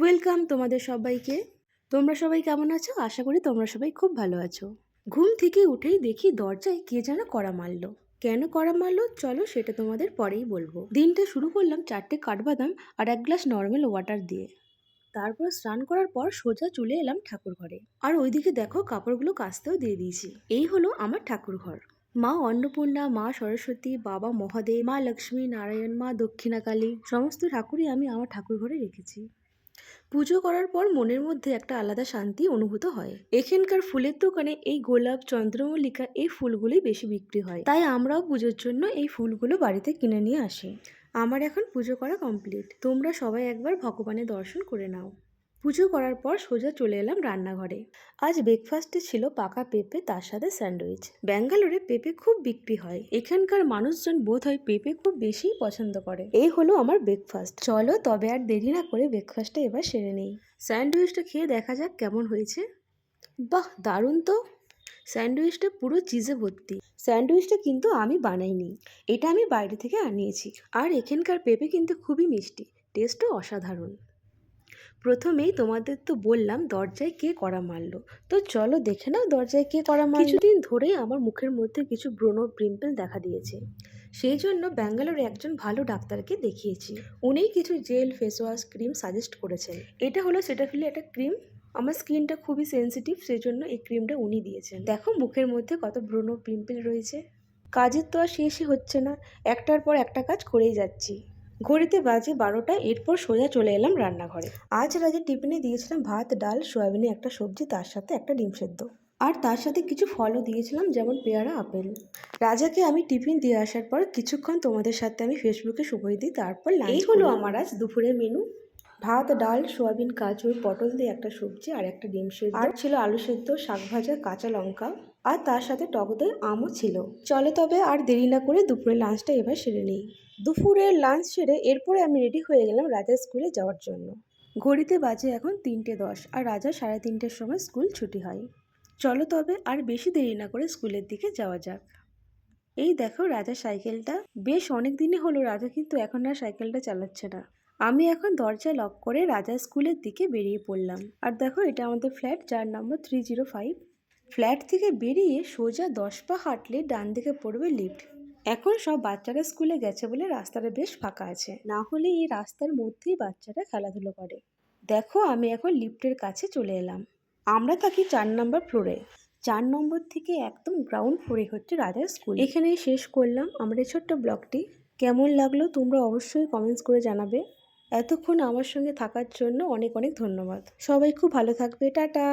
Welcome তোমাদের সবাইকে। তোমরা সবাই কেমন আছো? আশা করি তোমরা সবাই খুব ভালো আছো। ঘুম থেকে উঠেই দেখি দরজায় কে যেন কড়া মারলো। কেন কড়া মারলো চলো সেটা তোমাদের পরেই বলবো। দিনটা শুরু করলাম 4টে কাঠবাদাম আর 1 গ্লাস নর্মাল ওয়াটার দিয়ে। তারপর স্নান করার পর সোজা চলে এলাম ঠাকুর ঘরে। আর ওইদিকে দেখো কাপড়গুলো কাচতেও দিয়ে দিয়েছি। এই হলো আমার ঠাকুর ঘর। মা অন্নপূর্ণা, মা সরস্বতী, বাবা মহাদেব, মা লক্ষ্মী নারায়ণ, মা দক্ষিণাকালী সমস্ত ঠাকুরই আমি আমার ঠাকুর ঘরে রেখেছি। পুজো করার পর মনের মধ্যে একটা আলাদা শান্তি অনুভূত হয়। এখানকার ফুলের দোকানে এই গোলাপ, চন্দ্রমল্লিকা এই ফুলগুলোই বেশি বিক্রি হয়, তাই আমরাও পুজোর জন্য এই ফুলগুলো বাড়িতে কিনে নিয়ে আসি। আমার এখন পুজো করা কমপ্লিট। তোমরা সবাই একবার ভগবানের দর্শন করে নাও। পুজো করার পর সোজা চলে এলাম রান্নাঘরে। আজ ব্রেকফাস্টে ছিল পাকা পেঁপে, তার সাথে স্যান্ডউইচ। ব্যাঙ্গালোরে পেঁপে খুব বিক্রি হয়। এখানকার মানুষজন বোধহয় পেঁপে খুব বেশি পছন্দ করে। এই হলো আমার ব্রেকফাস্ট। চলো তবে আর দেরি না করে ব্রেকফাস্টটা এবার সেরে নেই। স্যান্ডউইচটা খেয়ে দেখা যাক কেমন হয়েছে। বাহ, দারুণ তো! স্যান্ডউইচটা পুরো চিজে ভর্তি। স্যান্ডউইচটা কিন্তু আমি বানাইনি, এটা আমি বাইরে থেকে আনিয়েছি। আর এখানকার পেঁপে কিন্তু খুবই মিষ্টি, টেস্টও অসাধারণ। প্রথমেই তোমাদের তো বললাম দরজায় কে কড়া মারলো, তো চলো দেখে নাও দরজায় কে কড়া মারলো। কিছুদিন ধরেই আমার মুখের মধ্যে কিছু ব্রণ পিম্পল দেখা দিয়েছে। সেই জন্য ব্যাঙ্গালোরে একজন ভালো ডাক্তারকে দেখিয়েছি। উনি কিছু gel, face wash, cream suggest করেছেন। এটা হলো সেটাফিলের একটা ক্রিম। আমার স্কিনটা খুবই সেন্সিটিভ, সেই জন্য এই ক্রিমটা উনি দিয়েছেন। দেখো মুখের মধ্যে কত ব্রণ পিম্পল রয়েছে। কাজের তো আর শেষই হচ্ছে না, একটার পর একটা কাজ করেই যাচ্ছি। ঘড়িতে বাজে 12টা। এরপর সোজা চলে এলাম রান্নাঘরে। আজ রাতে টিফিনে দিয়েছিলাম ভাত, ডাল, সয়াবিনে একটা সবজি, তার সাথে একটা ডিম সেদ্ধ। আর তার সাথে কিছু ফলও দিয়েছিলাম, যেমন পেয়ারা, আপেল। রাজাকে আমি টিফিন দিয়ে আসার পর কিছুক্ষণ তোমাদের সাথে আমি ফেসবুকে সময় দিই, তারপর এই হলো আমার আজ দুপুরের মেনু। ভাত, ডাল, সয়াবিন, গাজর, পটল দিয়ে একটা সবজি আর একটা ডিম সেদ্ধ, আর ছিল আলু সেদ্ধ, শাক ভাজা, কাঁচা লঙ্কা, আর তার সাথে টক দই, আমও ছিল। চলো তবে আর দেরি না করে দুপুরের লাঞ্চটা এবার সেরে নিই। দুপুরের লাঞ্চ সেরে এরপরে আমি রেডি হয়ে গেলাম রাজার স্কুলে যাওয়ার জন্য। ঘড়িতে বাজে এখন 3:10 আর রাজা 3:30-র সময় স্কুল ছুটি হয়। চলো তবে আর বেশি দেরি না করে স্কুলের দিকে যাওয়া যাক। এই দেখো রাজার সাইকেলটা। বেশ অনেক দিনই হলো রাজা কিন্তু এখন আর সাইকেলটা চালাচ্ছে না। আমি এখন দরজা লক করে রাজার স্কুলের দিকে বেরিয়ে পড়লাম। আর দেখো এটা আমাদের ফ্ল্যাট, যার নম্বর 305। ফ্ল্যাট থেকে বেরিয়ে সোজা 10 পা হাঁটলে ডান দিকে পড়বে লিফট। এখন সব বাচ্চারা স্কুলে গেছে বলে রাস্তাটা বেশ ফাঁকা আছে, না হলে এই রাস্তার মধ্যেই বাচ্চারা খেলাধুলো করে। দেখো আমি এখন লিফটের কাছে চলে এলাম। আমরা থাকি 4 নম্বর ফ্লোরে। 4 নম্বর থেকে একদম গ্রাউন্ড ফ্লোরে হচ্ছে রাজার স্কুল। এখানেই শেষ করলাম আমার এই ছোট্ট ব্লগটি। কেমন লাগলো তোমরা অবশ্যই কমেন্টস করে জানাবে। এতক্ষণ আমার সঙ্গে থাকার জন্য অনেক অনেক ধন্যবাদ। সবাই খুব ভালো থাকবে। টাটা।